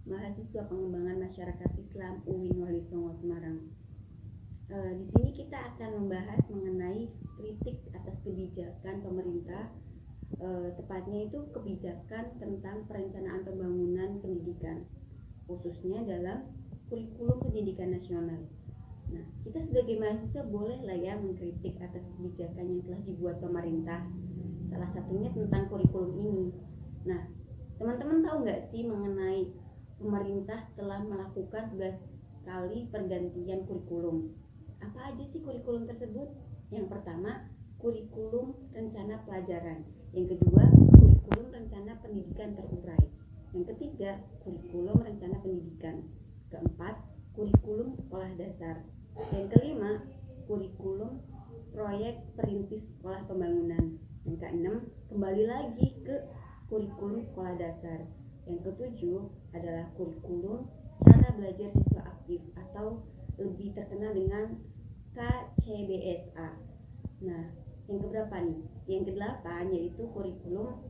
mahasiswa pengembangan masyarakat Islam UIN Wali Songo Semarang. Di sini kita akan membahas mengenai kritik atas kebijakan pemerintah, tepatnya itu kebijakan tentang perencanaan pembangunan pendidikan, khususnya dalam kurikulum pendidikan nasional. Nah, kita sebagai mahasiswa boleh lah ya mengkritik atas kebijakan yang telah dibuat pemerintah, salah satunya tentang kurikulum ini. Nah, teman-teman tahu nggak sih mengenai pemerintah telah melakukan 11 kali pergantian kurikulum. Apa aja sih kurikulum tersebut? Yang pertama, kurikulum rencana pelajaran. Yang kedua, kurikulum rencana pendidikan terurai. Yang ketiga, kurikulum rencana pendidikan. Keempat, kurikulum sekolah dasar. Yang kelima, kurikulum proyek perintis sekolah pembangunan. Yang keenam, kembali lagi ke kurikulum sekolah dasar. Yang ketujuh adalah kurikulum cara belajar siswa aktif atau lebih terkenal dengan KCBSA. Nah, yang keberapa nih? Yang kedelapan yaitu kurikulum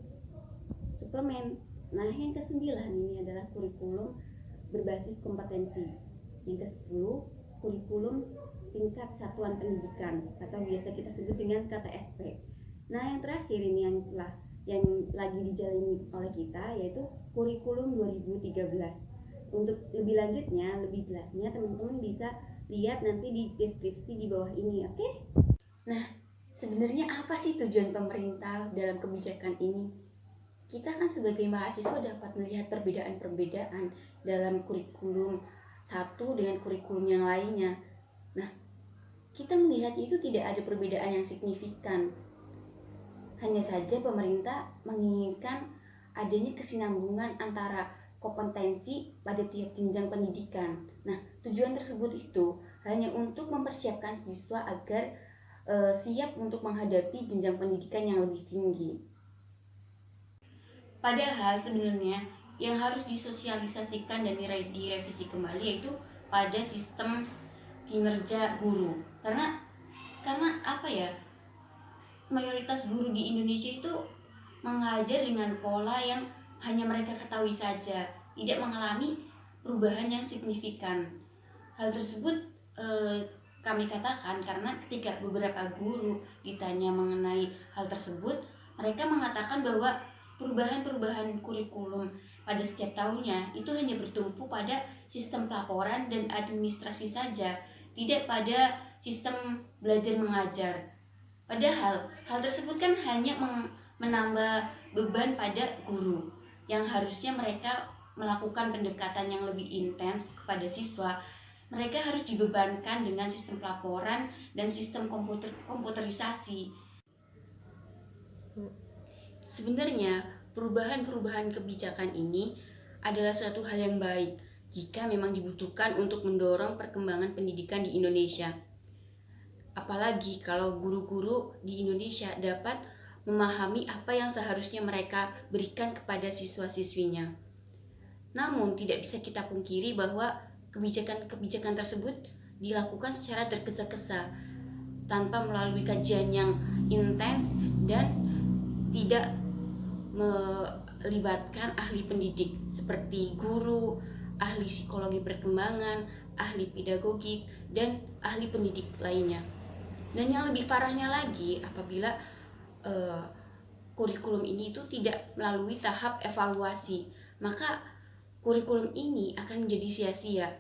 suplemen. Nah, yang kesembilan ini adalah kurikulum berbasis kompetensi. Yang ke-10 kurikulum tingkat satuan pendidikan atau biasa kita sebut dengan KTSP. Nah, yang terakhir ini yang lagi dijalani oleh kita yaitu kurikulum 2013. Untuk lebih lanjutnya, lebih jelasnya teman-teman bisa lihat nanti di deskripsi di bawah ini, oke? Nah, sebenarnya apa sih tujuan pemerintah dalam kebijakan ini? Kita kan sebagai mahasiswa dapat melihat perbedaan-perbedaan dalam kurikulum satu dengan kurikulum yang lainnya. Nah, kita melihat itu tidak ada perbedaan yang signifikan. Hanya saja pemerintah menginginkan adanya kesinambungan antara kompetensi pada tiap jenjang pendidikan. Nah, tujuan tersebut itu hanya untuk mempersiapkan siswa agar siap untuk menghadapi jenjang pendidikan yang lebih tinggi. Padahal sebenarnya yang harus disosialisasikan dan direvisi kembali yaitu pada sistem kinerja guru. Karena apa ya? Mayoritas guru di Indonesia itu mengajar dengan pola yang hanya mereka ketahui saja, tidak mengalami perubahan yang signifikan. Hal tersebut kami katakan karena ketika beberapa guru ditanya mengenai hal tersebut, mereka mengatakan bahwa perubahan-perubahan kurikulum pada setiap tahunnya itu hanya bertumpu pada sistem pelaporan dan administrasi saja, tidak pada sistem belajar mengajar. Padahal hal tersebut kan hanya menambah beban pada guru yang harusnya mereka melakukan pendekatan yang lebih intens kepada siswa. Mereka harus dibebankan dengan sistem pelaporan dan sistem komputerisasi. Sebenarnya perubahan-perubahan kebijakan ini adalah suatu hal yang baik jika memang dibutuhkan untuk mendorong perkembangan pendidikan di Indonesia. Apalagi kalau guru-guru di Indonesia dapat memahami apa yang seharusnya mereka berikan kepada siswa-siswinya. Namun tidak bisa kita pungkiri bahwa kebijakan-kebijakan tersebut dilakukan secara tergesa-gesa tanpa melalui kajian yang intens dan tidak melibatkan ahli pendidik seperti guru, ahli psikologi perkembangan, ahli pedagogik, dan ahli pendidik lainnya. Dan yang lebih parahnya lagi apabila kurikulum ini itu tidak melalui tahap evaluasi, maka kurikulum ini akan menjadi sia-sia.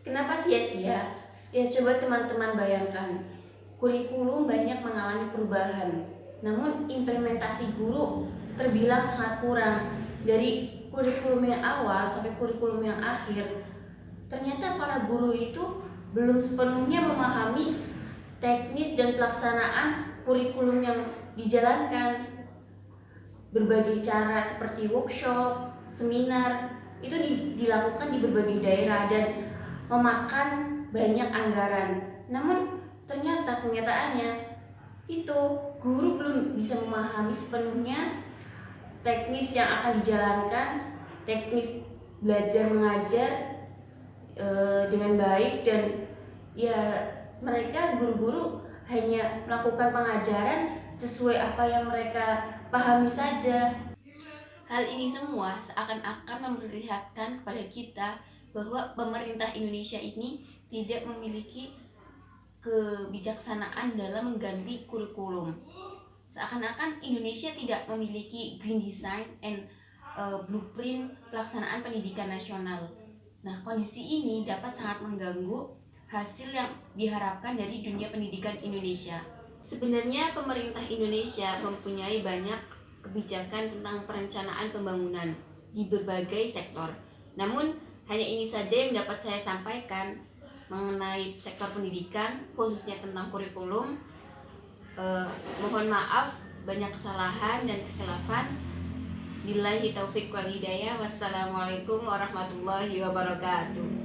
Kenapa sia-sia? Ya coba teman-teman bayangkan, kurikulum banyak mengalami perubahan, namun implementasi guru terbilang sangat kurang. Dari kurikulum yang awal sampai kurikulum yang akhir, ternyata para guru itu belum sepenuhnya memahami teknis dan pelaksanaan kurikulum yang dijalankan. Berbagai cara seperti workshop, seminar itu dilakukan di berbagai daerah dan memakan banyak anggaran. Namun ternyata kenyataannya itu guru belum bisa memahami sepenuhnya teknis yang akan dijalankan, teknis belajar mengajar dengan baik, dan ya mereka guru-guru hanya melakukan pengajaran sesuai apa yang mereka pahami saja. Hal ini semua seakan-akan memperlihatkan kepada kita bahwa pemerintah Indonesia ini tidak memiliki kebijaksanaan dalam mengganti kurikulum. Seakan-akan Indonesia tidak memiliki green design and blueprint pelaksanaan pendidikan nasional. Nah, kondisi ini dapat sangat mengganggu hasil yang diharapkan dari dunia pendidikan Indonesia. Sebenarnya pemerintah Indonesia mempunyai banyak kebijakan tentang perencanaan pembangunan di berbagai sektor. Namun, hanya ini saja yang dapat saya sampaikan mengenai sektor pendidikan, khususnya tentang kurikulum. Mohon maaf banyak kesalahan dan kekhilafan. Billahi taufik wal hidayah. Wassalamualaikum warahmatullahi wabarakatuh.